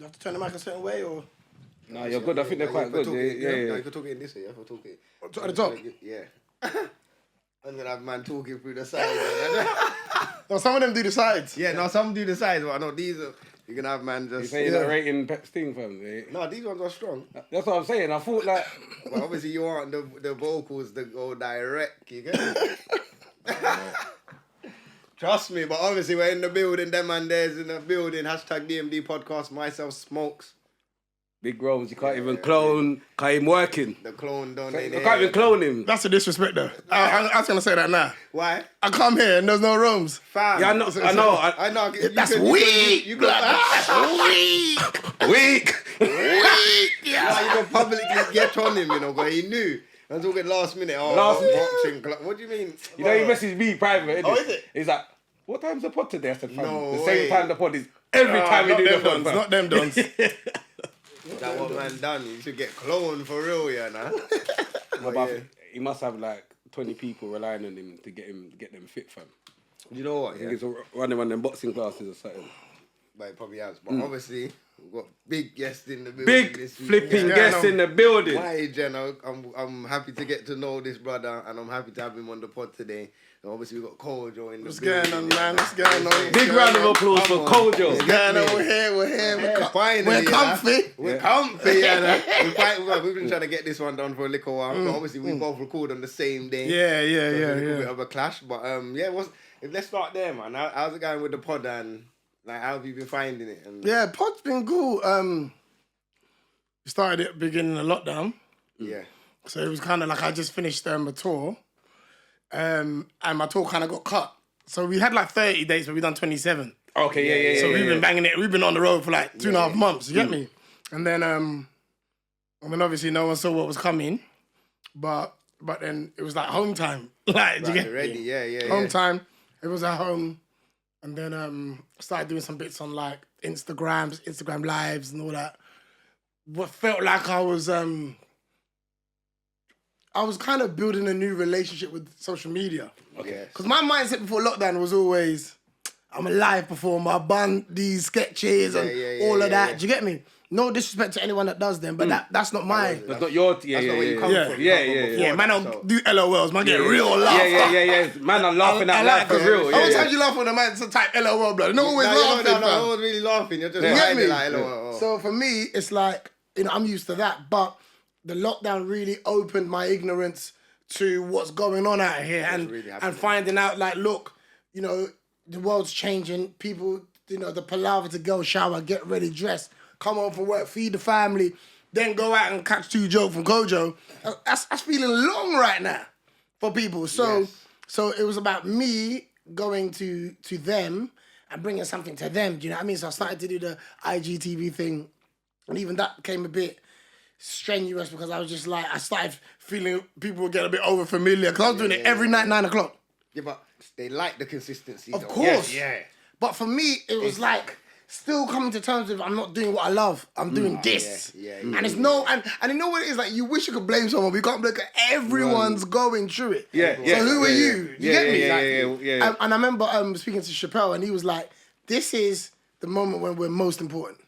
have to turn the mic a certain way or? No, you're good. I think they're quite good. Yeah. No, you can talk it in this way. If I talk it at the top. Yeah. And then have man talking through the sides. No, some of them do the sides. Yeah, no, some do the sides, but I know these are. You can have man just. You say that rating Sting fam. No, these ones are strong. That's what I'm saying. I thought like. But obviously you want the vocals to go direct. You get it? Trust me, but obviously we're in the building. Them man there's in the building. Hashtag Dmdpodcast. Myself smokes. Big Rose, you can't even clone. Can't even working. The clone don't. You can't even clone him. That's a disrespect though. I was gonna say that now. Why? I come here and there's no rooms. Fam. Yeah, I know. That's weak. You got weak. Weak. Yeah, you can publicly get on him, you know, but he knew. I'm talking last minute. Boxing. What do you mean? You know, he messaged me private. Oh, is it? He's like, what time's the pod today? I said, No the way. same time the pod is every time we do the pod. Not them dons. That what man done. You should get cloned for real, yeah, nah. But he must have like 20 people relying on him to get them fit, fam. You know what? I think he's running on them boxing classes or something. But it probably has. But obviously, we've got big guests in the building. Big this week. flipping guests in the building. My Jenna, I'm happy to get to know this brother, and I'm happy to have him on the pod today. And obviously, we've got Kojo in the What's building. going on, man? What's going on? Big round of applause for Kojo. What's going on? We're here. Finally, We're comfy. We're comfy, yeah. We've been trying to get this one done for a little while. But obviously, we both record on the same day. Yeah. A little bit of a clash. But let's start there, man. How's it going with the pod, and like how have you been finding it? And Yeah, pod's been cool. We started at the beginning of lockdown. yeah. So it was kind of like I just finished a tour. And my tour kind of got cut. So we had like 30 dates, but we done 27. Okay, yeah. So we've been banging it. We've been on the road for like 2.5 months. You get me? And then obviously no one saw what was coming, but then it was like home time. Like, do you get Ready? Yeah. home time. It was at home, and then started doing some bits on like Instagram lives and all that. What felt like I was kind of building a new relationship with social media. Okay. Because my mindset before lockdown was always, I'm a live performer, I bun these sketches and all of that. Do you get me? No disrespect to anyone that does them, but that's not mine. That's not your... That's not where you come from. Yeah, man, don't do LOLs. Man, get real laughter. Yeah. Man, I'm laughing out loud for real. How many times you laugh when a man type LOL, blood? No always laughing, no one's really laughing. You're just me? like, LOL. So for me, it's like, I'm used to that, but the lockdown really opened my ignorance to what's going on out here and finding out, like, look, the world's changing. People, the palaver to go shower, get ready, dress, come home from work, feed the family, then go out and catch 2 jokes from Kojo. That's feeling long right now for people. So it was about me going to them and bringing something to them. Do you know what I mean? So I started to do the IGTV thing, and even that became a bit strenuous because I was just like, I started feeling people would get a bit over familiar because I was doing it every night, 9 o'clock. Yeah, but they like the consistency. Of course. Yeah. But for me, it was like still coming to terms with I'm not doing what I love. I'm doing this. Yeah. And it's and you know what it is? Like, you wish you could blame someone, but you can't blame it. Everyone's going through it. Yeah. So who are you? You get me? Yeah. And I remember speaking to Chappelle, and he was like, this is the moment when we're most important.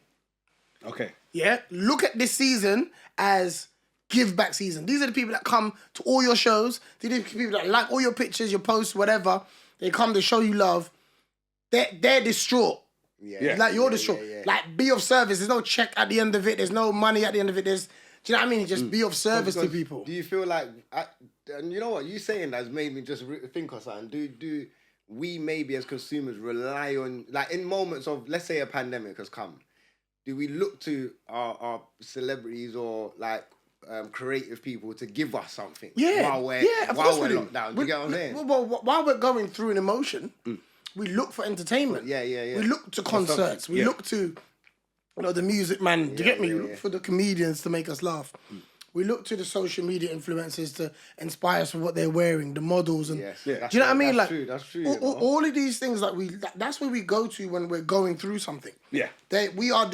Okay. Yeah? Look at this season as give back season. These are the people that come to all your shows. These are the people that like all your pictures, your posts, whatever. They come to show you love. They're distraught. Yeah. Like, you're distraught. Yeah. Like, be of service. There's no check at the end of it. There's no money at the end of it. Do you know what I mean? Just be of service to people. Do you feel like, and you know what, you saying that has made me just think of something. Do we maybe as consumers rely on, like, in moments of, let's say a pandemic has come, do we look to our celebrities or like creative people to give us something? While we're locked down. Do you get what I'm saying? Well, while we're going through an emotion, we look for entertainment. Yeah. We look to concerts. We look to, the music man. Do you get me? We look for the comedians to make us laugh. We look to the social media influencers to inspire us for what they're wearing, the models, and do you know what I mean? That's true. All of these things, like that's where we go to when we're going through something. Yeah, we are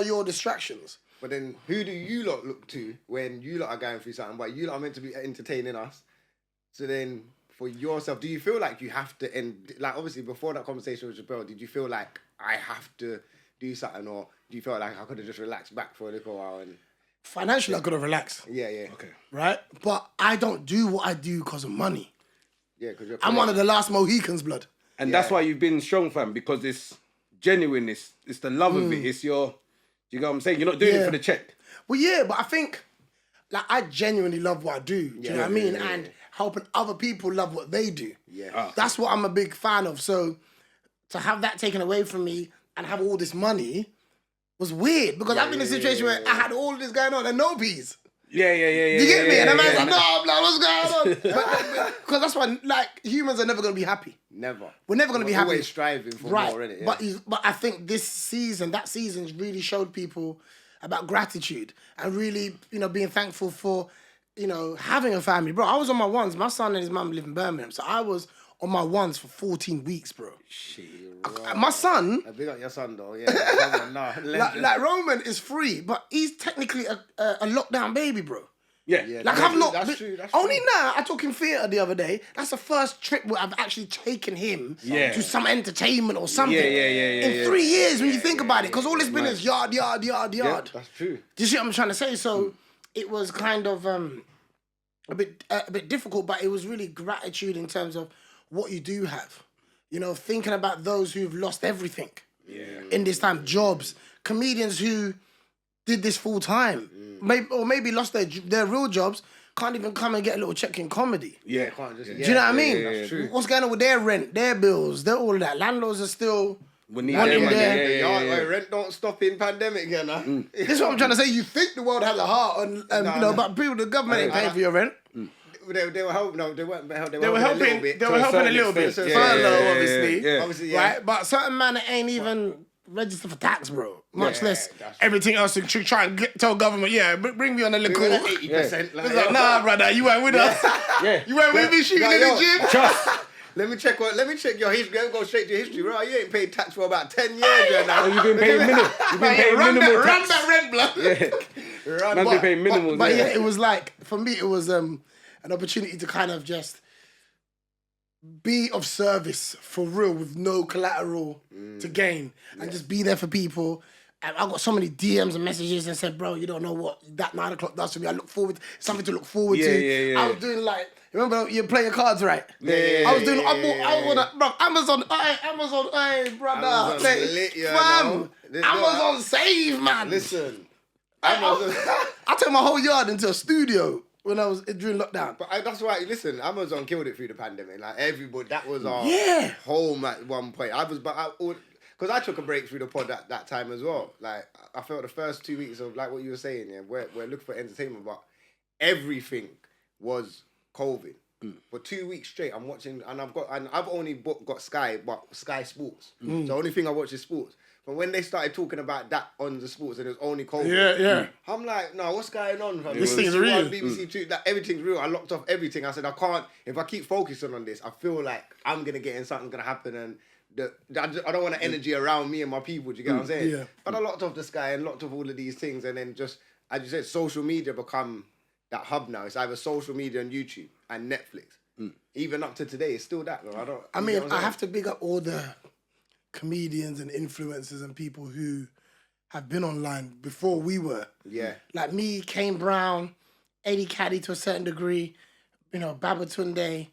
your distractions. But then, who do you lot look to when you lot are going through something? But you lot are meant to be entertaining us. So then, for yourself, do you feel like you have to end? Like, obviously, before that conversation with Chappelle, did you feel like I have to do something, or do you feel like I could have just relaxed back for a little while? And Financially, I could have relaxed. yeah. Okay. Right? But I don't do what I do because of money. Yeah, because I'm one of the last Mohicans, blood. And that's why you've been strong, fam, because it's genuine. It's the love of it. It's your, you know what I'm saying? You're not doing it for the check. Well, yeah, but I think, like, I genuinely love what I do. Do you know what I mean? And helping other people love what they do. Yeah. That's what I'm a big fan of. So to have that taken away from me and have all this money was weird, because I've been in a situation where I had all this going on and no peas. Yeah. You get me? And the man's like, no, I'm like, what's going on? Because that's why, like, humans are never going to be happy. Never. We're never going to be happy. Always striving for more, innit? Yeah. But I think that season's really showed people about gratitude and really, being thankful for, having a family. Bro, I was on my ones. My son and his mum live in Birmingham, so I was on my ones for 14 weeks, bro. Shit, my son... I big up your son, though. Yeah. like Roman is free, but he's technically a lockdown baby, bro. Yeah. Like, I've not... That's true. Only now, I took him theatre the other day. That's the first trip where I've actually taken him to some entertainment or something. In 3 years, when you think about it. Because all it's been is yard. Yeah, that's true. Do you see what I'm trying to say? So it was kind of a bit difficult, but it was really gratitude in terms of what you do have. Thinking about those who've lost everything in this time. Jobs. Comedians who did this full time. Maybe lost their real jobs, can't even come and get a little check in comedy. Yeah, can't just... Do you know what I mean? That's true. What's going on with their rent, their bills, all of that? Landlords are still... We need their money. Yeah. Rent don't stop in pandemic again, huh? This is what I'm trying to say. You think the world has a heart, but people, the government ain't paying for your rent. They were helping. No, they weren't. They were helping a little bit. They were helping a little bit. Furlough, obviously. Right, but certain man ain't even registered for tax, bro. Much less everything else to try and tell government, bring me on a little 80%. It's like, nah, brother, you weren't with us. You weren't with me shooting in the gym. Trust. Let me check your history. Go straight to your history, bro. You ain't paid tax for about 10 years now. You've been paying minimal. You've been paying minimal tax. Run that rent, blood. Man's been paying minimal. But it was like, for me, it was an opportunity to kind of just be of service for real with no collateral to gain and just be there for people. And I got so many DMs and messages and said, bro, you don't know what that 9 o'clock does to me. I look forward, something to look forward to. I was doing like, remember you play your cards, right? I was doing, I was on, bro, Amazon, brother. Amazon save, man. Listen. I took my whole yard into a studio when I was during lockdown. But that's why, listen, Amazon killed it through the pandemic. Like, everybody, that was our home at one point. Because I took a break through the pod that time as well. Like, I felt the first 2 weeks of, like what you were saying, we're looking for entertainment, but everything was COVID. For 2 weeks straight, I'm watching, and I've only got Sky Sports. So the only thing I watch is sports. But when they started talking about that on the sports and it was only COVID, I'm like, no, what's going on? This thing's real. BBC Two, everything's real. I locked off everything. I said, I can't, if I keep focusing on this, I feel like I'm going to get in, something's going to happen, and I don't want the energy around me and my people, do you get what I'm saying? Yeah. But I locked off the Sky and locked off all of these things, and then just, as you said, social media become that hub now. It's either social media and YouTube and Netflix. Even up to today, it's still that, though. I have to big up all the comedians and influencers and people who have been online before we were. Yeah. Like me, Kane Brown, Eddie Caddy to a certain degree, Babatunde.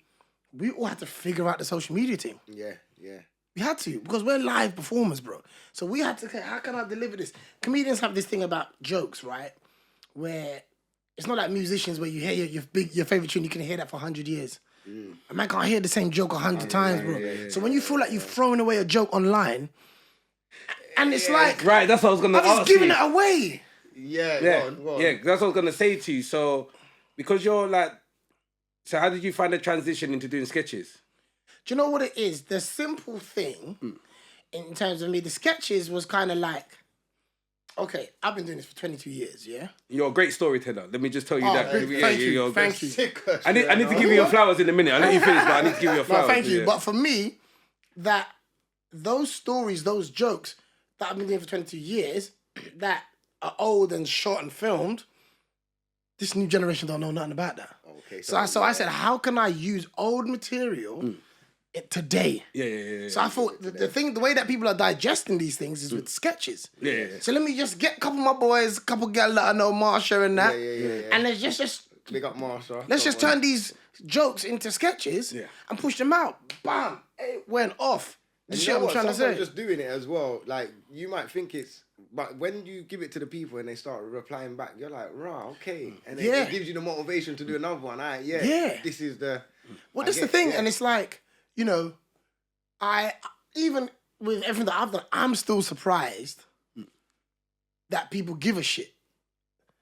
We all had to figure out the social media thing. Yeah. We had to, because we're live performers, bro. So we had to say, how can I deliver this? Comedians have this thing about jokes, right? Where it's not like musicians where you hear your favorite tune, you can hear that for 100 years. A man can't hear the same joke 100 times, bro. So when you feel like you've thrown away a joke online, and it's like... Right, that's what I was going to ask you. I'm just giving it away. Go on. Yeah, that's what I was going to say to you. So, because you're like... So how did you find the transition into doing sketches? Do you know what it is? The simple thing, in terms of me, the sketches was kind of like... Okay, I've been doing this for 22 years, yeah? You're a great storyteller. Let me just tell you that. Thank you. Thank you. I need to give you your flowers in a minute. I'll let you finish, but I need to give you your flowers. No, thank you. But for me, those stories, those jokes that I've been doing for 22 years, that are old and shot and filmed, this new generation don't know nothing about that. Okay. So I said, how can I use old material today. Yeah. So I thought the way that people are digesting these things is with sketches. Yeah. So let me just get a couple of my boys, a couple of girls that I know, Marsha and that. Yeah. And let's just Big up Marsha. let's just turn these jokes into sketches and push them out. Bam! It went off. This shit I'm trying to say. Just doing it as well. Like you might think it's, but when you give it to the people and they start replying back, you're like, rah, okay, and it gives you the motivation to do another one. This is the. Well, that's the thing, and it's like, you know, I even with everything that I've done, I'm still surprised that people give a shit.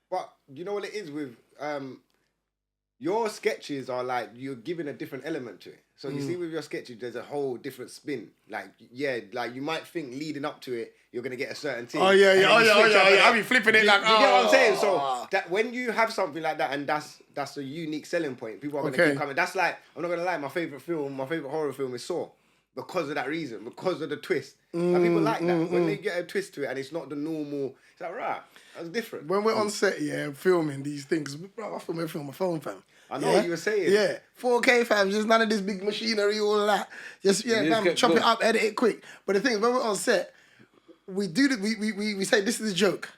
But you know what it is with your sketches are like you're giving a different element to it. So you see with your sketches, there's a whole different spin. Like like you might think leading up to it, you're gonna get a certain thing. Oh yeah. I'll be flipping it like. You get what I'm saying? So that when you have something like that, and that's a unique selling point, people are gonna keep coming. That's like, I'm not gonna lie, my favorite horror film is Saw, because of that reason, because of the twist. Like, people like that when they get a twist to it, and it's not the normal. It's like, right, that's different. When we're on set, filming these things, bro, I film everything on my phone, fam. I know what you were saying. Yeah, 4K, fam. Just none of this big machinery, all of that. Just fam, chop it up, edit it quick. But the thing is, when we're on set, we do we say this is a joke,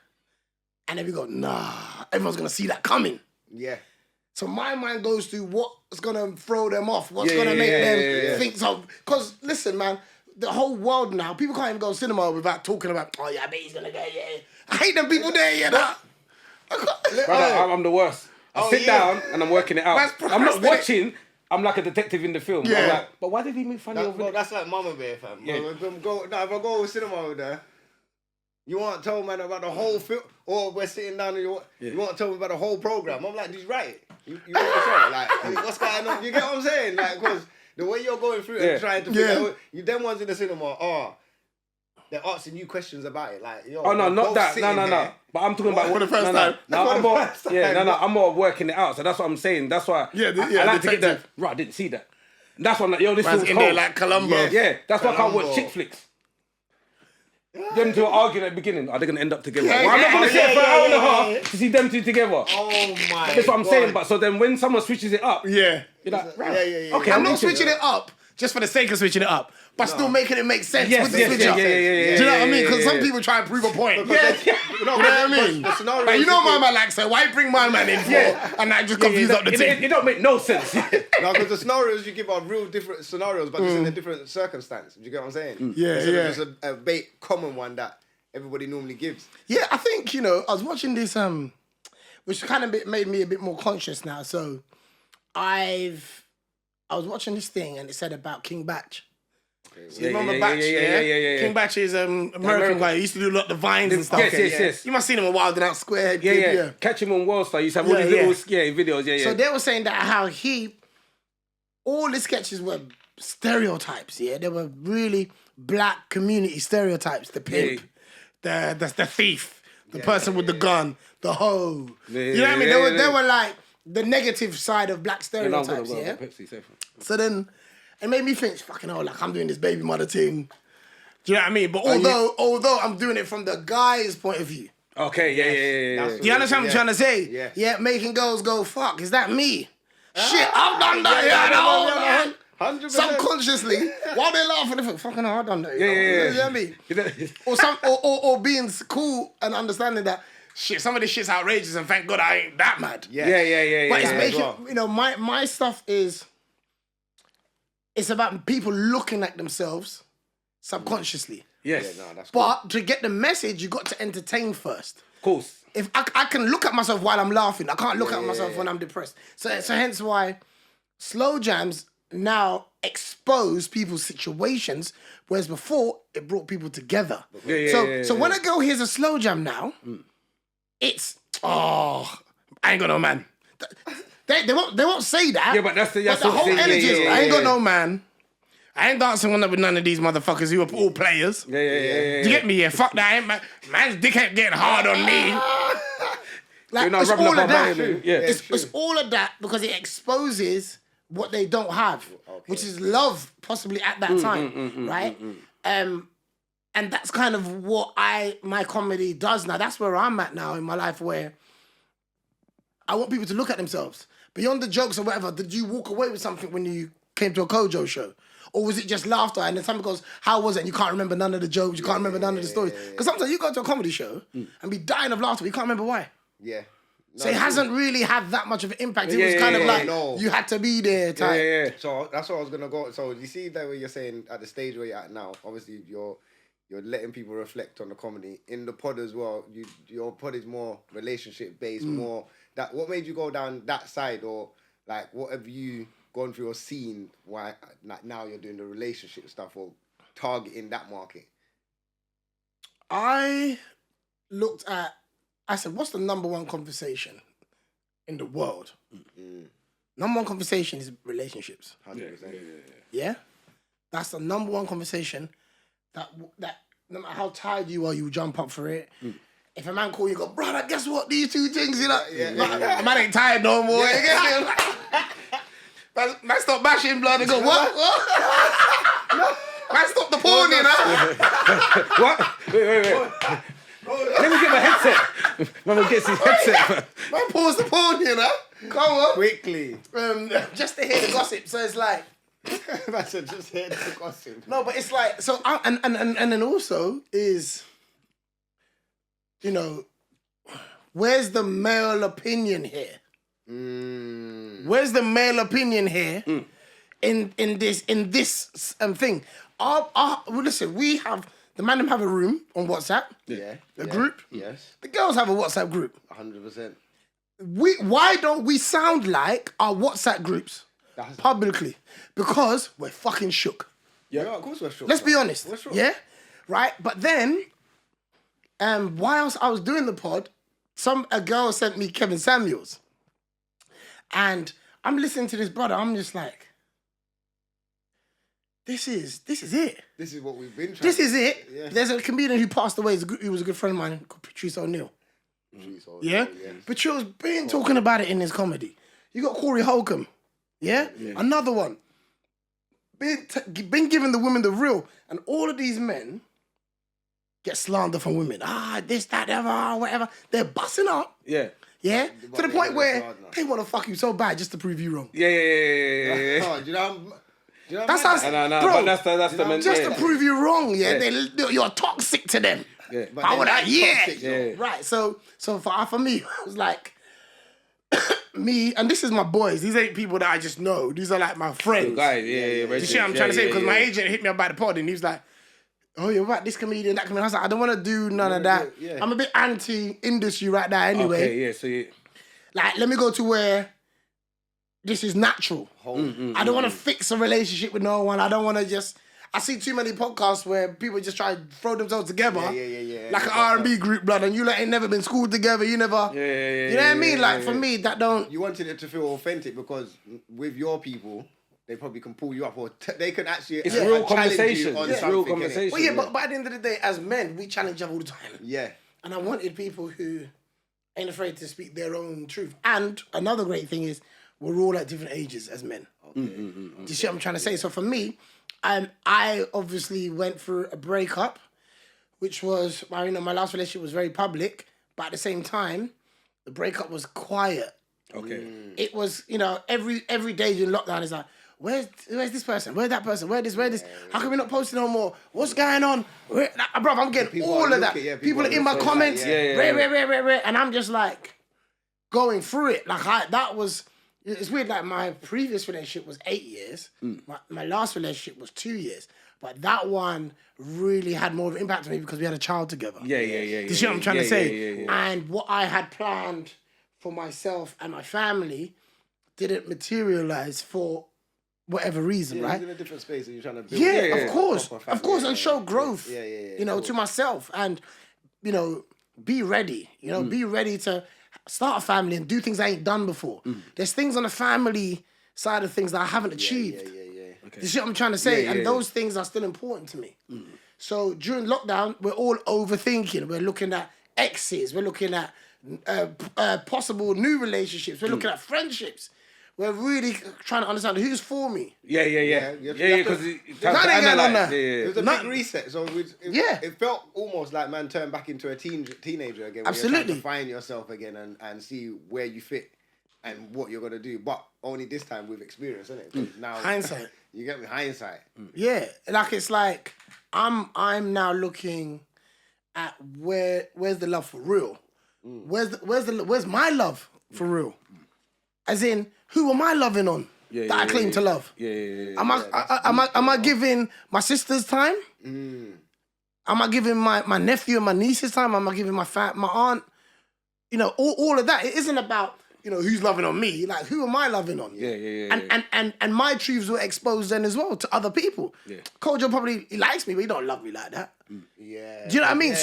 and then we go, nah, everyone's gonna see that coming. Yeah. So my mind goes to what's gonna throw them off, what's gonna make them think so. Because listen, man, the whole world now, people can't even go to cinema without talking about, oh yeah, I bet he's gonna go, yeah. I hate them people there, you know. Brother, I'm the worst. I sit down and I'm working it out. I'm not watching. I'm like a detective in the film. I'm like, but why did he make funny over there? That's like Mama Bear, fam. Yeah. If I go to cinema over there, you want to tell man about the whole film, or we're sitting down and you want to tell me about the whole program. I'm like, he's right. You want to say, like, what's going on? You get what I'm saying? Like, because the way you're going through it and trying to figure out, you them ones in the cinema they're asking you questions about it, like, yo. Oh no, not that. No. But I'm talking about for the first time. I'm more working it out. So that's what I'm saying. That's why I like to get that. Right, I didn't see that. That's why I'm like, yo, this is in there like Columbo. Yeah, that's why I can't watch chick flicks. Them two are arguing at the beginning. Are they going to end up together? Well, I'm not going to sit for an hour and a half to see them two together. Oh my. That's what I'm saying. But so then when someone switches it up, you're like, right. Okay, I'm not switching it up just for the sake of switching it up, but still making it make sense with the switch up. Do you know what I mean? Because some people try and prove a point. You know what I mean? Like, you know my man like, so why bring my man in for? And I just confuse up the team. It don't make no sense. No, because the scenarios you give are real different scenarios, but just in a different circumstance. Do you get what I'm saying? Yeah. Just a bait common one that everybody normally gives. Yeah, I think, you know, I was watching this, which kind of made me a bit more conscious now. So I was watching this thing and it said about King Batch. So you remember Batch? Yeah. King Batch is American guy. He used to do a lot of the vines and stuff. Yes. You must have seen him a Wild 'N Out Square. Yeah. Catch him on World Star. He used to have all these little videos. So they were saying that how all the sketches were stereotypes. Yeah, they were really black community stereotypes. The pimp, the thief, the person with the gun, the hoe. You know what I mean? They were like the negative side of black stereotypes. So then it made me think, fucking hell, like I'm doing this baby mother thing. Do you know what I mean? But although I'm doing it from the guy's point of view. Okay, yeah. Do you understand what I'm trying to say? Yeah, making girls go, fuck, is that me? Shit, I've done that, man. 100%. Subconsciously, while they're laughing, they think, fucking hell, I've done that. You know what I mean? or being cool and understanding that, shit, some of this shit's outrageous and thank God I ain't that mad. Yeah. But it's making, you know, my stuff is, it's about people looking at themselves subconsciously. Yes. That's cool. But to get the message, you got to entertain first. Of course. If I can look at myself while I'm laughing, I can't look at myself when I'm depressed. So hence why slow jams now expose people's situations, whereas before it brought people together. So when a girl hears a slow jam now, it's I ain't got no man. They won't say that. Yeah, but that's the whole energy is I ain't got no man. I ain't dancing with none of these motherfuckers who are all players. Yeah. Do you get me? Yeah, fuck that. Man's dick ain't getting hard on me. Like, it's all of that. It's all of that because it exposes what they don't have, which is love, possibly at that time, right? And that's kind of what my comedy does now. That's where I'm at now in my life, where I want people to look at themselves. Beyond the jokes or whatever, did you walk away with something when you came to a Kojo show? Or was it just laughter? And then somebody goes, how was it? And you can't remember none of the jokes, you can't remember none of the stories. Because sometimes you go to a comedy show and be dying of laughter, but you can't remember why. Yeah. No, So it hasn't really had that much of an impact. It was kind of like, you had to be there type. Yeah. So that's what I was going to go. So you see that way you're saying at the stage where you're at now, obviously you're letting people reflect on the comedy. In the pod as well, your pod is more relationship based, more that. What made you go down that side, or like what have you gone through or seen why like now you're doing the relationship stuff or targeting that market? I said, what's the number one conversation in the world? Number one conversation is relationships. 100%. Yeah? That's the number one conversation that no matter how tired you are, you jump up for it. If a man call you, go, brother, guess what? These two things, you know? Man ain't tired no more. Man stop bashing blood and go, what? Man stop the porn, you know? What? Wait. Let me get my headset. Man gets his headset. Man pause the porn, you know? Come on. Quickly. Just to hear the gossip. So it's like... I said just hear the gossip. No, but it's like... So, and then also is... You know... Where's the male opinion here? Where's the male opinion here in this thing? Well, listen, we have... The man them have a room on WhatsApp. A group. Yes. The girls have a WhatsApp group. 100%. Why don't we sound like our WhatsApp groups publicly? Because we're fucking shook. Yeah, of course we're shook. Let's be honest. We're shook. Yeah? Right? But then, whilst I was doing the pod, a girl sent me Kevin Samuels. And I'm listening to this brother, I'm just like, This is it. This is what we've been trying. This is it. Yeah. There's a comedian who passed away. He was a good friend of mine called Patrice O'Neill. Yeah? Patrice been talking about it in his comedy. You got Corey Holcomb. Yeah? Another one. Been giving the women the real. And all of these men get slander from women. This, that, whatever. They're busting up. Yeah. Yeah? To the point where they want to fuck you so bad just to prove you wrong. Yeah. Oh, do you know? That's how, No, bro, but that's the mentality. just to prove you wrong, you're toxic to them. Yeah. How would I? Yeah. Right. So for me, it was like me, and this is my boys. These ain't people that I just know. These are like my friends. Guys, You see what I'm trying to say? Because my agent hit me up by the pod, and he was like, "Oh, you're about this comedian, that comedian." I was like, "I don't want to do none of that. Yeah. I'm a bit anti-industry right now, anyway." Okay, yeah. So you... Like, let me go to where this is natural. I don't want to fix a relationship with no one. I don't want to just... I see too many podcasts where people just try to throw themselves together. Yeah. Like an R&B group, blood, and you ain't never been schooled together. You never... Yeah. You know what I mean? Like, for me, that don't... You wanted it to feel authentic because with your people, they probably can pull you up or they can actually... It's real conversation. On It's real conversation. Well, but at the end of the day, as men, we challenge each other all the time. Yeah. And I wanted people who ain't afraid to speak their own truth. And another great thing is, we're all at different ages as men. Do you see what I'm trying to say? So for me, I obviously went through a breakup, which was, my last relationship was very public, but at the same time, the breakup was quiet. Okay. It was, every day during lockdown, it's like, where's this person? Where's that person? Where this? How come we're not posting no more? What's going on? Bro, I'm getting People all are of that. looking, yeah, people are in my comments, and I'm just like going through it. Like it's weird. Like my previous relationship was 8 years. My last relationship was 2 years. But that one really had more of an impact on me because we had a child together. Yeah. Do you see what I'm trying to say? Yeah. And what I had planned for myself and my family didn't materialize for whatever reason, right? You're in a different space and you're trying to build. Yeah, of course, and show growth. To myself, and be ready. Be ready to start a family and do things I ain't done before. There's things on the family side of things that I haven't achieved. Okay. You see what I'm trying to say? And those things are still important to me. So during lockdown, we're all overthinking. We're looking at exes. We're looking at possible new relationships. We're looking at friendships. We're really trying to understand who's for me. Yeah. Because it was a big reset. So it felt almost like man turned back into a teenager again. Absolutely. You're trying to find yourself again and see where you fit and what you're gonna do, but only this time with experience, isn't it? Now hindsight. You get me? Hindsight. Yeah, like it's like I'm now looking at where's the love for real? Where's my love for real? As in, who am I loving on that I claim to love? Am I giving my sister's time? Am I giving my nephew and my niece's time? Am I giving my aunt? You know, all of that. It isn't about, you know, who's loving on me. Like, who am I loving on? And my truths were exposed then as well to other people. Yeah. Kojo probably, he likes me, but he don't love me like that. Yeah. Do you know what I mean?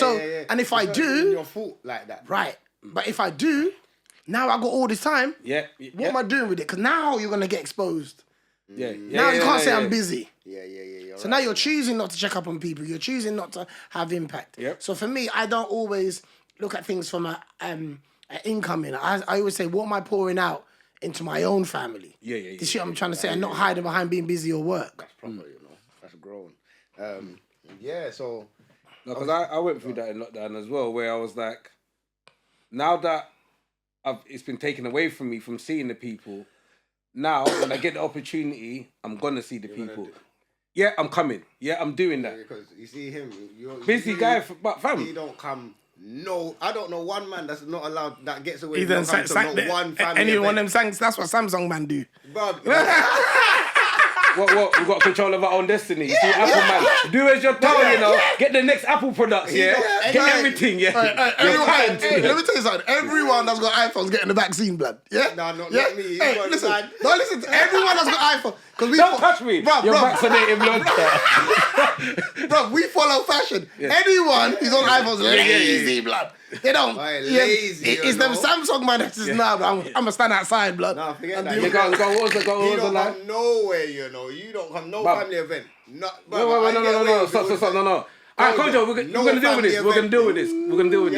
And if I do... your fault like that. Right. But if I do, now I got all this time. What am I doing with it? Because now you're going to get exposed. Now you can't say I'm busy. So now you're choosing not to check up on people. You're choosing not to have impact. So for me, I don't always look at things from an income in. I always say, what am I pouring out into my own family? You see what I'm trying to say? And not hiding behind being busy or work. That's proper, you know. That's grown. So... No, because I went through that in lockdown as well, where I was like, now that it's been taken away from me from seeing the people, now when I get the opportunity, I'm going to see the people. Yeah, I'm coming. Yeah, I'm doing that. Because you see him, you're busy guy, but fam. He don't come. No, I don't know one man that's not allowed, that gets away He from not one family any event. one of them that's what Samsung man do. Bro, What? We got control of our own destiny. See, Apple man, do as you're told, you know. Get the next Apple products, get everything, Everyone, let me tell you something. Everyone that's got iPhones getting the vaccine, blood. Yeah? Nah, not me. Hey, listen. Don't listen to everyone that's got iPhone. Don't touch me. You're vaccinated, blood. Bro, we follow fashion. Anyone who's on iPhones, lazy, blood. They don't. Lazy. It's them Samsung man that says, nah, bro, I'm going to stand outside, blood. Nah, forget that. You don't come nowhere, you know. You don't come no family event. No. Stop. No. Alright, Kojo, we're going to deal with this. We're going to deal with this.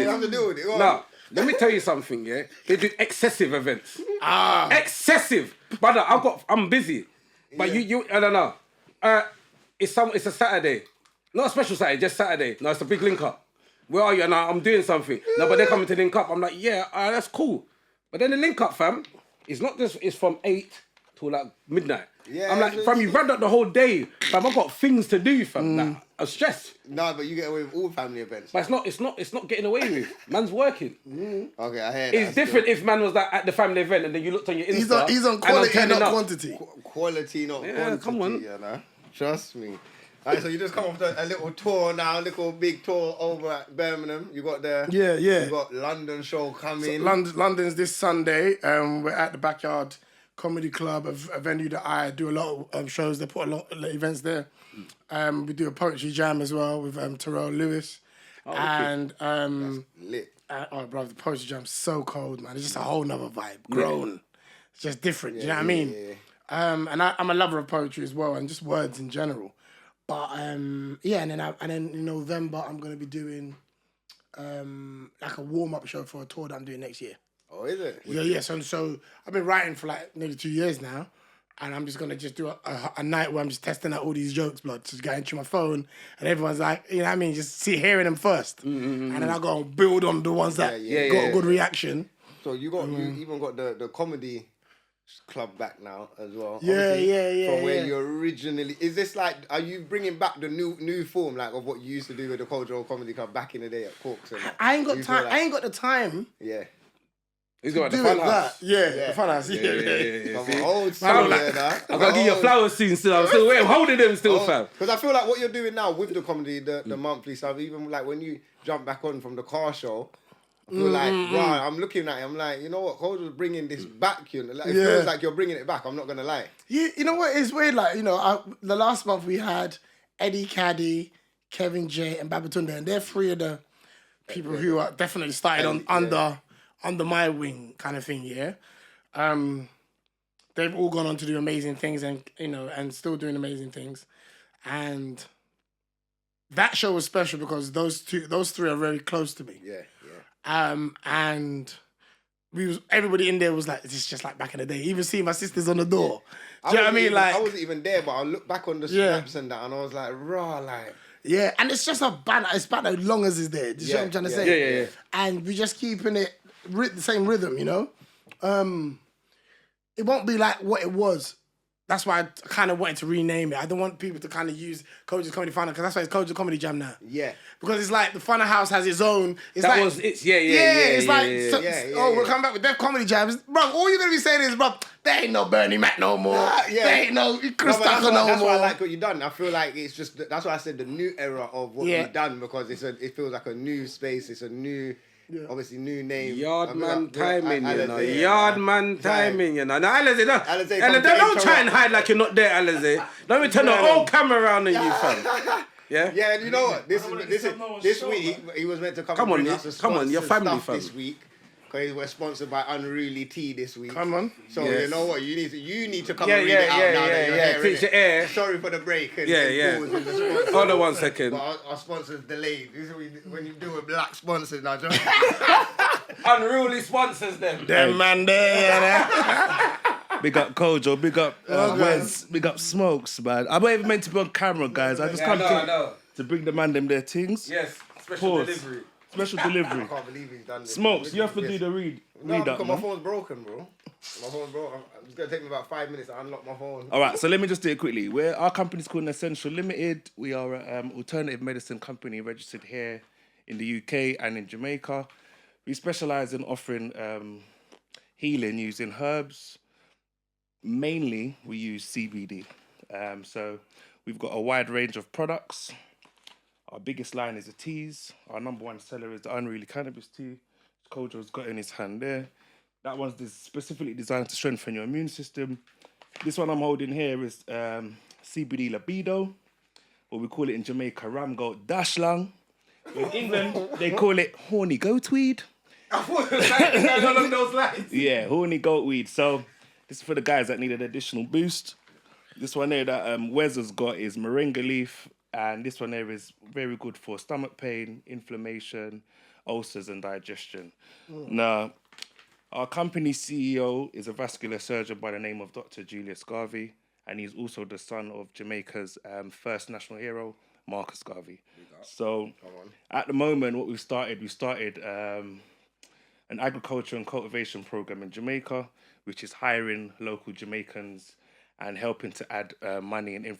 You have to deal with it. Now, let me tell you something, yeah? They do excessive events. Excessive. Brother, I'm busy. But you I don't know. It's a Saturday. Not a special Saturday, just Saturday. No, it's a big link up. Where are you? And I'm doing something. No, but they're coming to link up. I'm like, that's cool. But then the link up, fam, it's not just, it's from 8 till like midnight. Yeah, I'm like, fam, you ran up the whole day. Fam, I've got things to do, fam. Like, I'm stressed. No, but you get away with all family events. But it's not getting away with. Man's working. Okay, I hear that. It's different if man was like at the family event and then you looked on your Insta. He's on quality, not quantity. Quality, not quantity. Come on. You know? Trust me. Alright, so you just come off a little tour now, little big tour over at Birmingham. You got the You got London show coming. So London's this Sunday. We're at the Backyard Comedy Club, a venue that I do a lot of shows. They put a lot of events there. We do a poetry jam as well with Terrell Lewis. And That's lit. Bro, the poetry jam's so cold, man. It's just a whole nother vibe. Grown. It's just different. You know what I mean? And I'm a lover of poetry as well, and just words in general. But and then in November I'm gonna be doing like a warm-up show for a tour that I'm doing next year. Oh, is it? Yeah. So I've been writing for like nearly 2 years now, and I'm just gonna do a night where I'm just testing out all these jokes, blood. Just going through my phone, and everyone's like, you know what I mean, just hearing them first, and then I go and build on the ones that got a good reaction. So you even got the comedy club back now as well. Yeah. From where you originally, is this like, are you bringing back the new form like of what you used to do with the Kojo Comedy Club back in the day at Corks? And I ain't got time. I ain't got the time. Yeah. He's got the fun house. The fun house. Yeah. I'm old school now. I gotta give you a flowers scene still. I'm holding them still, fam. Because I feel like what you're doing now with the comedy, the monthly stuff, even like when you jump back on from the car show, I feel like, I'm looking at it, I'm like, you know what, Kojo's bringing this back, you know, like, it feels like you're bringing it back, I'm not going to lie. You know what, it's weird, like, you know, the last month we had Eddie Caddy, Kevin J, and Babatunde, and they're three of the people who are definitely started under my wing kind of thing, yeah? They've all gone on to do amazing things and, you know, and still doing amazing things. And that show was special because those three are very close to me. Yeah. And everybody in there was like, it's just like back in the day. Even seeing my sisters on the door. Do you know what I mean? Like, I wasn't even there, but I look back on the snaps and that, and I was like, raw, like. Yeah, and it's just a banner. It's about as long as it's there. Do you know what I'm trying to say? Yeah. And we're just keeping it the same rhythm, you know. it won't be like what it was. That's why I kind of wanted to rename it. I don't want people to kind of use Kojo's Comedy Fun because that's why it's Kojo Comedy Jam now. Yeah. Because it's like the Funner House has its own. It's That like, was it. We're coming back with Def Comedy Jams. Bro, all you're going to be saying is, bro, there ain't no Bernie Mac no more. There ain't no Chris Tucker no more. That's why I like what you've done. I feel like it's just, that's why I said the new era of what you've done because it feels like a new space. It's a new... Yeah. Obviously, new name. Yardman timing, you know. Yardman timing, you know. Now, Alize, don't try and hide like you're not there, Alize. Let me turn the whole camera around on you, fam. Yeah? Yeah, and you know what? This week, he was meant to come on, your family, fam. This week. Because we're sponsored by Unruly Tea this week. Come on. So, you know what? You need to come and read it out now that you're here. Teach your air. Sorry for the break. And Hold on 1 second. But our sponsor's delayed. This is when you do a black sponsor now. Unruly sponsors them. Them man there. Big up Kojo, big up Wes, big up Smokes, man. I'm not even meant to be on camera, guys. I just come to bring the man them their things. Yes, special delivery. Special delivery. I can't believe he's done this. Smokes, you have to do the read because up, my phone's broken, bro. My phone's broken. It's going to take me about 5 minutes to unlock my phone. All right, so let me just do it quickly. Our company's called Essential Limited. We are an alternative medicine company registered here in the UK and in Jamaica. We specialise in offering healing using herbs. Mainly, we use CBD. So we've got a wide range of products. Our biggest line is the teas. Our number one seller is the Unruly Cannabis Tea. Kojo's got in his hand there. That one's specifically designed to strengthen your immune system. This one I'm holding here is CBD Libido, or we call it in Jamaica Ram Goat Dashlang. In England, they call it horny goat weed. I thought it was like along those lines. Yeah, horny goat weed. So this is for the guys that need an additional boost. This one there that Wes has got is moringa leaf. And this one there is very good for stomach pain, inflammation, ulcers, and digestion. Now, our company CEO is a vascular surgeon by the name of Dr. Julius Garvey, and he's also the son of Jamaica's first national hero, Marcus Garvey. So, at the moment, what we started an agriculture and cultivation program in Jamaica, which is hiring local Jamaicans and helping to add money and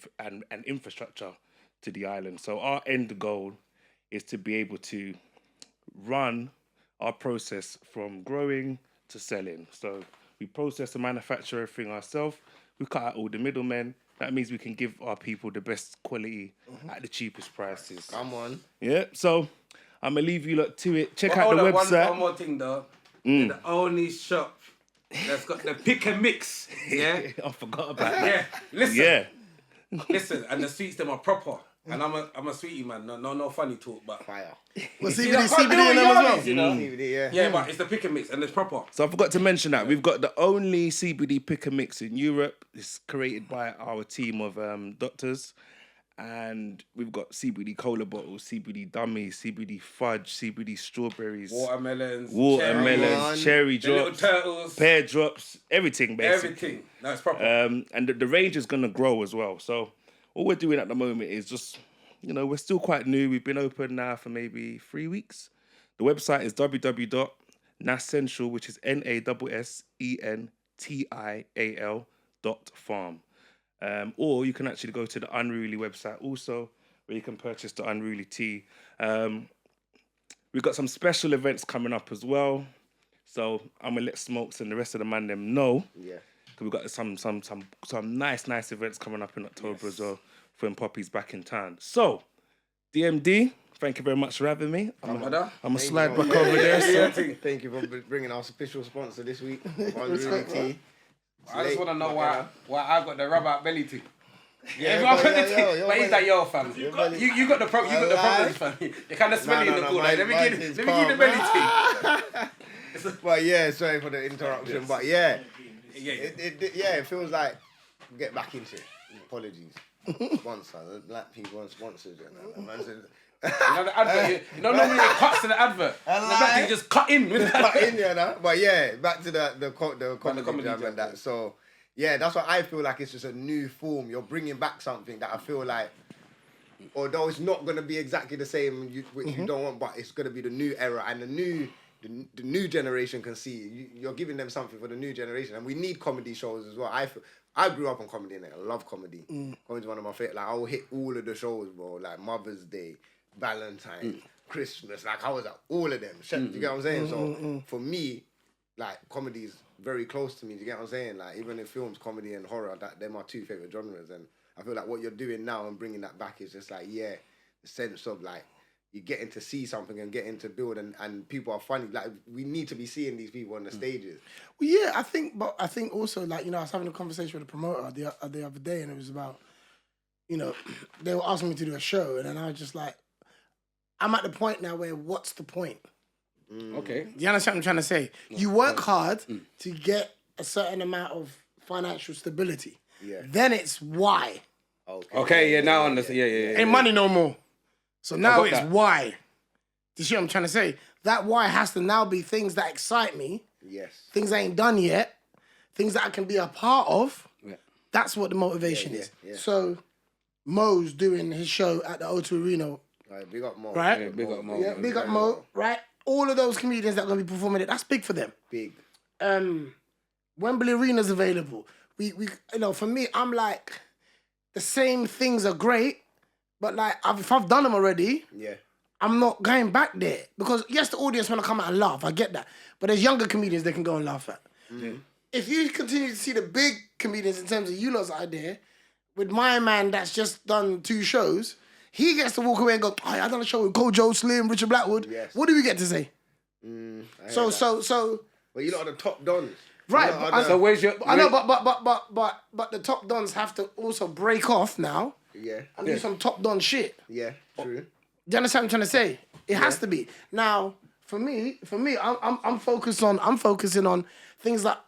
infrastructure to the island. So our end goal is to be able to run our process from growing to selling. So we process and manufacture everything ourselves. We cut out all the middlemen. That means we can give our people the best quality at the cheapest prices. Come on. Yeah, so I'm going to leave you lot to it. Check out the website. One more thing though. The only shop that's got the pick and mix. Yeah? I forgot about that. Yeah. Listen. Yeah. Listen, and the sweets them are proper. And I'm a sweetie man, no funny talk, but Fire. Well, CBD in them as well. You know? CBD, Yeah, but it's the pick and mix and it's proper. So I forgot to mention that we've got the only CBD pick and mix in Europe. It's created by our team of doctors, and we've got CBD cola bottles, CBD dummies, CBD fudge, CBD strawberries, watermelons, cherry drops, little turtles, pear drops, everything basically. Everything. No, it's proper. And the range is gonna grow as well. So all we're doing at the moment is just, we're still quite new. We've been open now for maybe 3 weeks. The website is www.nassential, which is NASSENTIAL.farm. Or you can actually go to the Unruly website also, where you can purchase the Unruly tea. We've got some special events coming up as well. So I'm gonna let Smokes and the rest of the man them know. Yeah. We've got some nice events coming up in October as well when Poppy's back in town. So, DMD, thank you very much for having me. I'm gonna slide back over there. Thank you for bringing our official sponsor this week. Unruly Tea. I just want to know why I've got the rub out belly tea. Yeah, but he's like, yo, fam, you got the problems, fam. You kind of smell it in the corner. Let me give you the belly tea. But yeah, sorry for the interruption. But yeah. It feels like get back into it. Apologies. Sponsor, black people and sponsors. The advert. Normally it cuts to the advert. The black thing just cut in with that. Cut in, But yeah, back to the comedy jam and that. So yeah, that's what I feel like. It's just a new form. You're bringing back something that I feel like, although it's not gonna be exactly the same, which you don't want, but it's gonna be the new era and the the new generation can see. You're giving them something for the new generation, and we need comedy shows as well. I grew up on comedy, and I love comedy. Comedy's one of my favorite. Like, I'll hit all of the shows, bro. Like Mother's Day, Valentine's, Christmas. Like, I was at all of them. Do you get what I'm saying? So for me, like, comedy is very close to me. Do you get what I'm saying? Like, even in films, comedy and horror, they're my two favorite genres. And I feel like what you're doing now and bringing that back is just like, the sense of like, you're getting to see something and getting to build, and people are funny. Like, we need to be seeing these people on the stages. Well, yeah, I think also, like, I was having a conversation with a promoter the other day, and it was about, they were asking me to do a show, and then I was just like, I'm at the point now where what's the point? Okay. Do you understand what I'm trying to say? You work hard to get a certain amount of financial stability. Yeah. Then it's why. Okay, yeah, now I understand. Yeah. Ain't money no more. So now it's that. why. Do you see what I'm trying to say? That why has to now be things that excite me. Yes. Things I ain't done yet. Things that I can be a part of. Yeah. That's what the motivation is. Yeah. So Mo's doing his show at the O2 Arena. Right, big up Mo. Right? Yeah, big up Mo. Yeah, big up Mo. Right? All of those comedians that are going to be performing it, that's big for them. Big. Wembley Arena's available. We for me, I'm like, the same things are great, but like, if I've done them already, I'm not going back there. Because yes, the audience want to come out and laugh, I get that. But there's younger comedians they can go and laugh at. If you continue to see the big comedians in terms of you lot's out there, with my man that's just done 2 shows, he gets to walk away and go, oh, I done a show with Kojo, Slim, Richard Blackwood. Yes. What do we get to say? So. Well, you lot are the top dons. Right. So where's your? I know, but the top dons have to also break off now. Yeah. And do some top don shit. Yeah. True. Do you understand what I'm trying to say? It has to be. Now, for me, I'm focusing on things that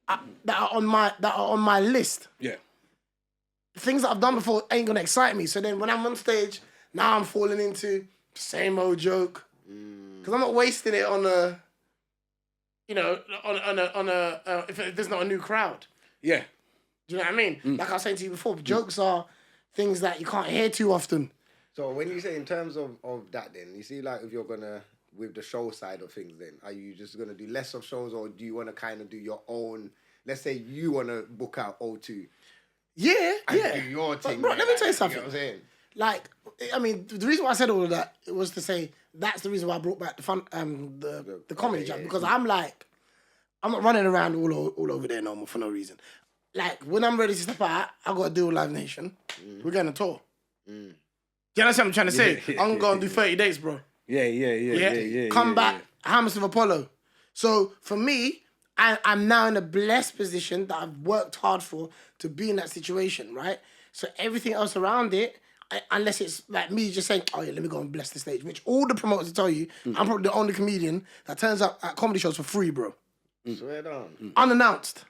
are on my list. Yeah. Things that I've done before ain't gonna excite me. So then when I'm on stage, now I'm falling into the same old joke. Because I'm not wasting it on a, if there's not a new crowd. Yeah. Do you know what I mean? Like I was saying to you before, jokes are things that you can't hear too often. So when you say in terms of that, then you see, like, if you're gonna with the show side of things, then are you just gonna do less of shows, or do you want to kind of do your own? Let's say you want to book out O2. Yeah. Do your thing. Bro, let me tell you something. You know what I'm saying? Like, I mean, the reason why I said all of that was to say that's the reason why I brought back the fun, the comedy job, because I'm like, I'm not running around all over there no more for no reason. Like, when I'm ready to step out, I got to deal with Live Nation. We're going to tour. Do you understand what I'm trying to say? I'm going to do 30 days, bro. Yeah. Come back, Hammersmith Apollo. So, for me, I'm now in a blessed position that I've worked hard for to be in that situation, right? So, everything else around it, unless it's like me just saying, oh yeah, let me go and bless the stage, which all the promoters will tell you, I'm probably the only comedian that turns up at comedy shows for free, bro. Swear down. Unannounced.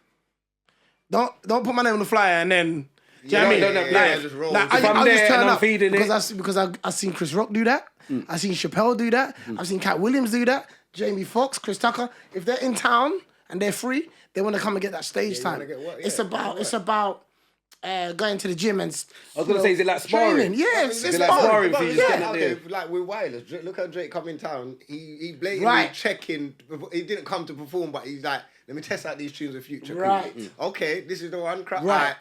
Don't put my name on the flyer and then. Do you know what I mean? Just roll. Like, If I'm I'll there just turn and I'm up feeding it. because I've seen Chris Rock do that. I've seen Chappelle do that. I've seen Cat Williams do that. Jamie Foxx, Chris Tucker. If they're in town and they're free, they want to come and get that stage time. It's about going to the gym and. I was gonna say, is it like sparring? Training. Yeah, it's Is it like sparring for you? Just getting Okay, there. like with Wireless, look how Drake come in town. He blatantly checking. He didn't come to perform, but he's like, let me test out these tunes with Future. Right. Okay, this is the one. Right.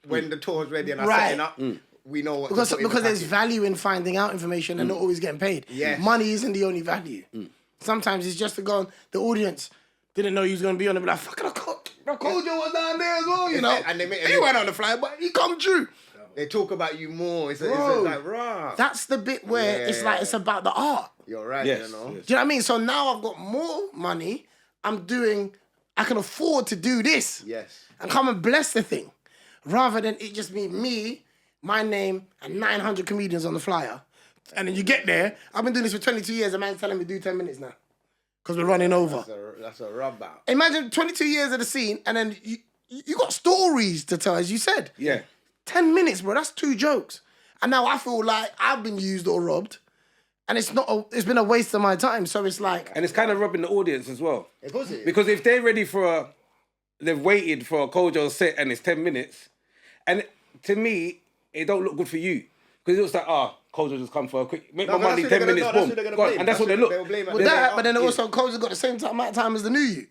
When the tour's ready and I'm setting up, we know what. Because there's value in finding out information and not always getting paid. Yes. Money isn't the only value. Sometimes it's just to go on, the audience didn't know he was going to be on it, but like, fucking Kojo was down there as well, you know. And he went on the fly, but he come true. They talk about you more. It's Bro, like, rah. that's the bit where it's like, it's about the art. You're right, Yes, you know. Do you know what I mean? So now I've got more money. I can afford to do this. Yes. And come and bless the thing. Rather than it just be me, my name, and 900 comedians on the flyer. And then you get there, I've been doing this for 22 years, a man's telling me do 10 minutes now. Because we're running over. That's a rub out. Imagine 22 years of the scene, and then you got stories to tell, as you said. Yeah. 10 minutes, bro, that's 2 jokes. And now I feel like I've been used or robbed. And it's been a waste of my time. So it's like... And it's kind of robbing the audience as well. Of course it is. Because if they're ready they've waited for a Kojo set and it's 10 minutes, and to me, it don't look good for you. Because it was like, Kojo just come for a quick, make No, my money, 10 minutes, boom. Go on. And that's what they look. But then also Kojo's got the same amount of time as the new you.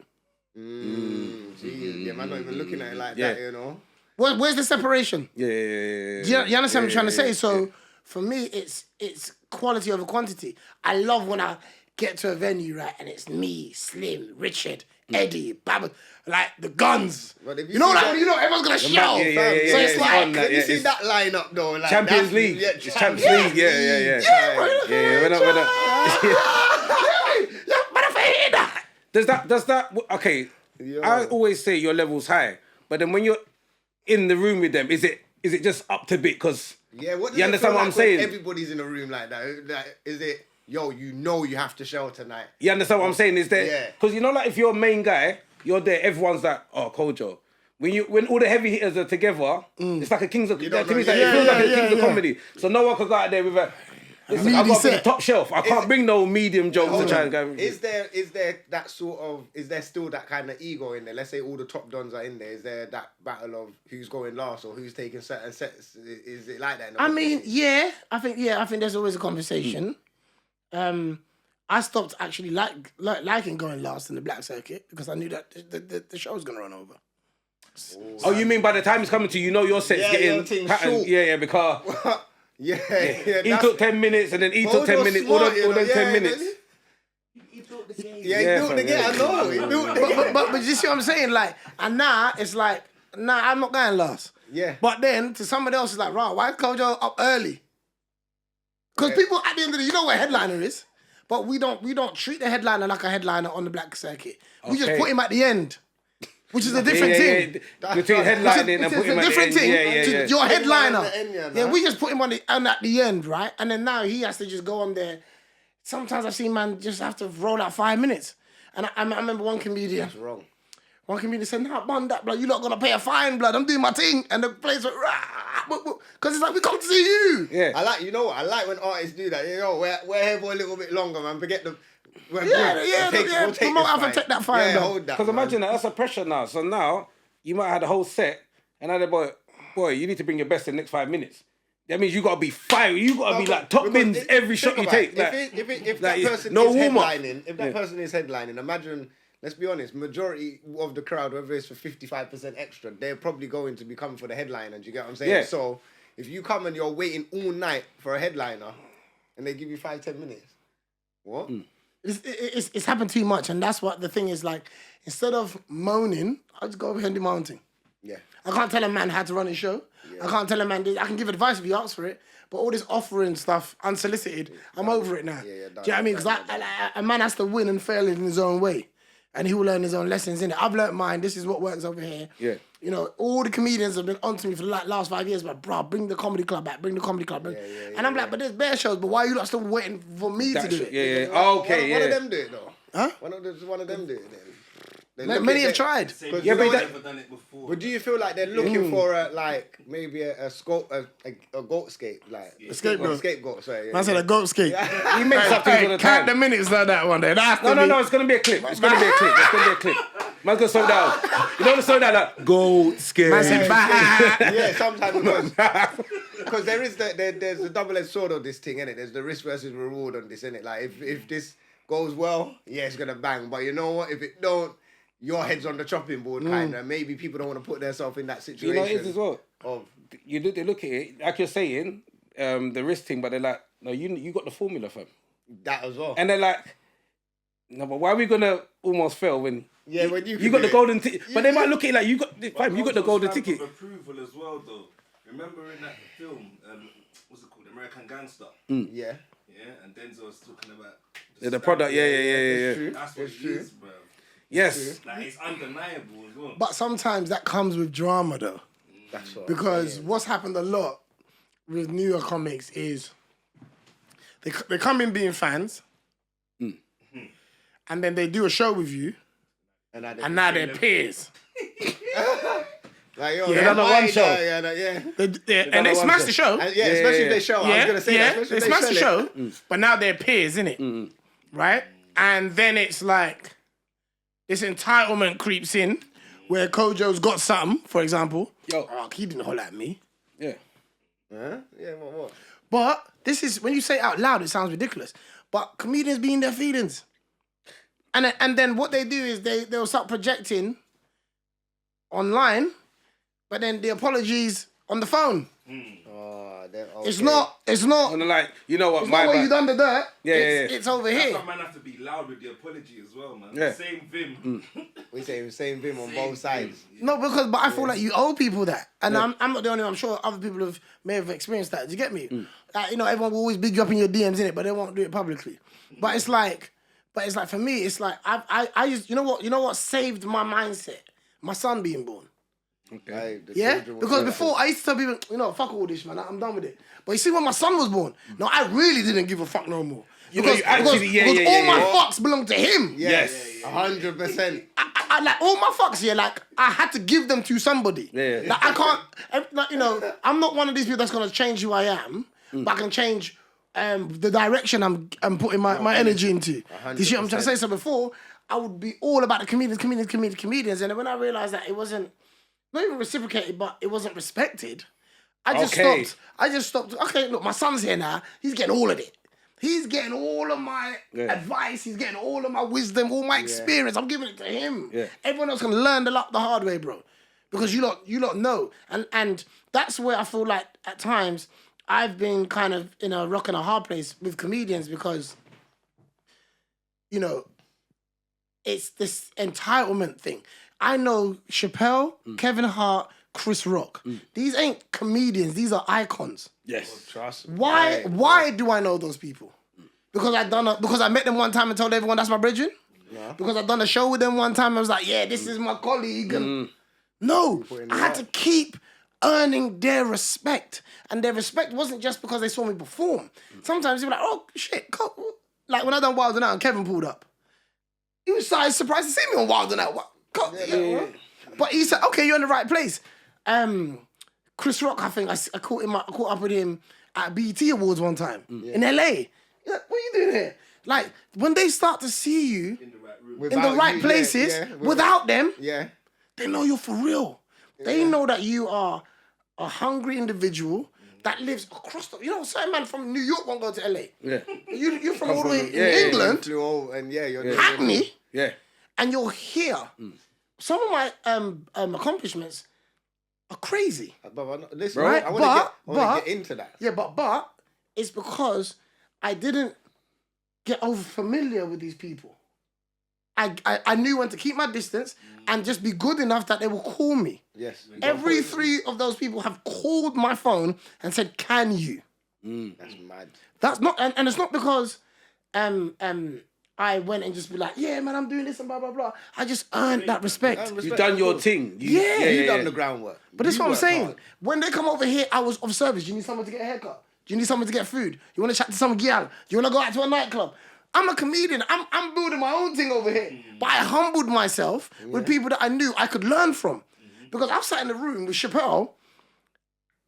Yeah, man, not even looking at it like that, you know. Where's the separation? Yeah. You understand what I'm trying to say? So for me, it's quality over quantity. I love when I get to a venue, right, and it's me, Slim, Richard, Eddie, Baba, like the guns. You know, everyone's gonna shout. So it's like, when you see that lineup though, like Champions League. It's Champions League. Yeah. But if I hear that, does that? Okay. Yo. I always say your level's high, but then when you're in the room with them, is it just up to bit? Because you understand what I'm saying? Everybody's in a room like that. Like, is it? Yo, you have to show tonight. You understand what I'm saying? Is there? Yeah. Because you know, like if you're a main guy, you're there. Everyone's like, oh, Kojo. When all the heavy hitters are together, it's like a Kings of Comedy. So no one could go out there with a. Listen, I've got to be the top shelf. I can't bring no medium jokes to try and go. Is there that sort of? Is there still that kind of ego in there? Let's say all the top dons are in there. Is there that battle of who's going last or who's taking certain sets? Is it like that? I mean, I think there's always a conversation. I stopped actually liking going last in the black circuit because I knew that the show was gonna run over. Oh, you mean by the time it's coming to your set's getting patterned? Yeah, because he took 10 minutes and then he took 10 minutes. All them 10 minutes. He built the game. Yeah, he built the game. I know. He built the game. But you see what I'm saying? Like, and now it's like, I'm not going last. Yeah. But then to somebody else, it's like, right, why is Kojo up early? Because people at the end of the day, you know what a headliner is, but we don't treat the headliner like a headliner on the black circuit. We just put him at the end. Which is a different thing. Between headlining and putting him at the end. Yeah. Your headliner. Yeah, we just put him on at the end, right? And then now he has to just go on there. Sometimes I've seen man just have to roll out 5 minutes. And I remember one comedian. That's wrong. One comedian said, nah, bun that, blood. You're not going to pay a fine, blood. I'm doing my thing. And the place went, because it's like, we come to see you. Yeah. I like when artists do that. You know, we're here for a little bit longer, man. Forget the... We'll take that fine. Because imagine that's a pressure now. So now you might have the whole set, and now the boy, you need to bring your best in the next 5 minutes. That means you gotta be fire. You gotta be like top bins every shot you take. If that person is headlining, imagine. Let's be honest. Majority of the crowd, whether it's for 55% extra, they're probably going to be coming for the headliner. Do you get what I'm saying? Yeah. So if you come and you're waiting all night for a headliner, and they give you 5-10 minutes, what? It's happened too much, and that's what the thing is. Like, instead of moaning, I just go over here and do my own thing. Yeah. I can't tell a man how to run his show. Yeah. I can't tell a man this. I can give advice if he asks for it, but all this offering stuff, unsolicited, I'm over it now. Do you know what I mean? Because a man has to win and fail in his own way, and he will learn his own lessons in it. I've learnt mine. This is what works over here. Yeah. You know, all the comedians have been on to me for the last 5 years, but bro, bring the comedy club back, bring the comedy club. And I'm like, but there's bare shows, but why are you not still waiting for me to do it? Yeah. Okay, One of them do it though. Huh? One of them do it then. Many have tried. Yeah, but never done it before. But do you feel like they're looking for a goat scape, like a scapegoat? Scapegoat, sorry. I said a goat skate. he makes up things all the time. Count the minutes like that one day. No, it's gonna be a clip. It's gonna be a clip. Man's gonna slow down. You know the slow down like goat skate. Man said, Yeah, sometimes because there's the double-edged sword of this thing, innit? There's the risk versus reward on this, innit? Like if this goes well, yeah, it's gonna bang. But you know what? If it don't, your head's on the chopping board, kind of. Maybe people don't want to put themselves in that situation. You know it is as well. They look at it like you're saying, the risk thing, but they're like, no, you got the formula, fam. That as well. And they're like, no, but why are we gonna almost fail when? Yeah, when you got the golden ticket. But they might look at it like you got the golden ticket. Approval as well, though. Remember in that film, what's it called, American Gangster? Yeah. Yeah, and Denzel was talking about the product. Yeah. That's what it is, bro. Yes. Like, it's undeniable as well. But sometimes that comes with drama, though. That's what because what's happened a lot with newer comics is they come in being fans, and then they do a show with you, and now they're peers. Like, yo, they've done one show. And they smash the show. Especially if they show. I was going to say that. They smash the show, but now they're peers, innit? Right? And then it's like, this entitlement creeps in, where Kojo's got something, for example. Yo. Oh, he didn't holler at me. Yeah. Huh? Yeah, what? But this is, when you say it out loud, it sounds ridiculous. But comedians be in their feelings. And then what they do is they'll start projecting online, but then the apologies on the phone. It's not. And like, you know what? It's not where you done the dirt. Yeah, It's over That's here. why man have to be loud with the apology as well, man. Yeah. Same vim. We say the same thing on both sides. No, but I feel like you owe people that, and I'm not the only one. I'm sure other people may have experienced that. Do you get me? Like, you know, everyone will always big you up in your DMs, innit? But they won't do it publicly. But it's like for me, it's like I just, you know what saved my mindset? My son being born. Okay. Yeah, because before I used to tell people, you know, fuck all this, man. I'm done with it. But you see, when my son was born, no, I really didn't give a fuck no more. Because all my fucks belong to him. Yes, 100%. I like all my fucks here. Like I had to give them to somebody. Yeah. Like I can't. Like, you know, I'm not one of these people that's gonna change who I am, but I can change the direction I'm putting my energy into. You see what I'm trying to say? So before, I would be all about the comedians, and then when I realized that it wasn't not even reciprocated, but it wasn't respected, I just stopped. Okay, look, my son's here now. He's getting all of it. He's getting all of my advice. He's getting all of my wisdom, all my experience. I'm giving it to him. Yeah. Everyone else can learn the hard way, bro. Because you lot know. And that's where I feel like at times I've been kind of in a rock and a hard place with comedians because, you know, it's this entitlement thing. I know Chappelle, Kevin Hart, Chris Rock. These ain't comedians. These are icons. Yes. Trust me. Why do I know those people? Because I met them one time and told everyone that's my brethren? Yeah. Because I done a show with them one time and I was like, yeah, this is my colleague. And no, I had to keep earning their respect. And their respect wasn't just because they saw me perform. Sometimes they were like, oh, shit. Like when I done Wild 'N Out and Kevin pulled up. He was surprised to see me on Wild 'N Out. But he said, okay, you're in the right place. Chris Rock, I think, I caught up with him at BET Awards one time in LA. He's like, what are you doing here? Like, when they start to see you in the right places, without them, they know you're for real. They know that you are a hungry individual that lives across the... You know, certain man from New York won't go to LA. Yeah. You're from all the way in England. You're Hackney. Yeah. And you're here. Some of my accomplishments are crazy. But listen, right? I want to get into that. Yeah, but it's because I didn't get over familiar with these people. I knew when to keep my distance and just be good enough that they will call me. Yes. Every 3 of those people have called my phone and said, "Can you?" That's mad. That's not, and it's not because I went and just be like, yeah, man, I'm doing this and blah, blah, blah. I just earned that respect. You done your thing. You done the groundwork. But that's what I'm saying. Hard. When they come over here, I was of service. You need someone to get a haircut. You need someone to get food. You want to chat to some gal. You want to go out to a nightclub. I'm a comedian. I'm building my own thing over here. But I humbled myself with people that I knew I could learn from. Because I've sat in the room with Chappelle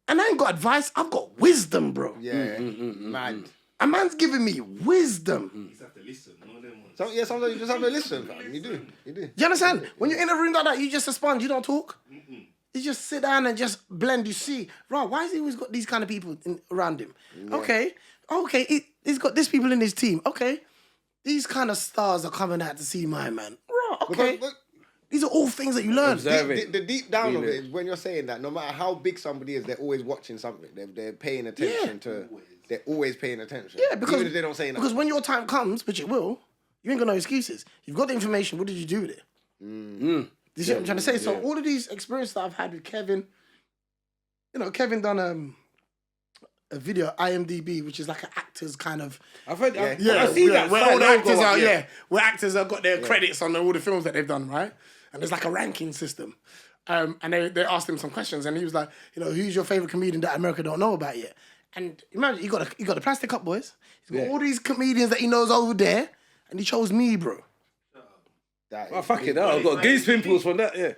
and I ain't got advice. I've got wisdom, bro. Yeah, man. A man's giving me wisdom. You just have to listen. Sometimes you just have to listen, fam. You do. You understand? When you're in a room like that, you just a sponge. You don't talk. You just sit down and just blend. You see, right, why has he always got these kind of people around him? Yeah. Okay, he's got these people in his team. Okay, these kind of stars are coming out to see my man. Right, okay. But these are all things that you learn. The deep down of it is when you're saying that, no matter how big somebody is, they're always watching something. They're paying attention to... They're always paying attention. Yeah, because... Even if they don't say nothing. Because when your time comes, which it will, you ain't got no excuses. You've got the information. What did you do with it? You see what I'm trying to say? So all of these experiences that I've had with Kevin, you know, Kevin done a video, IMDb, which is like an actor's kind of... I've heard... I see that. Where all the actors are, where actors have got their credits on all the films that they've done, right? And there's like a ranking system. And they asked him some questions, and he was like, you know, who's your favourite comedian that America don't know about yet? And imagine, he got the Plastic Cup Boys. He's got all these comedians that he knows over there, and he chose me, bro. Oh, fuck it, I've got goose pimples from that, yeah.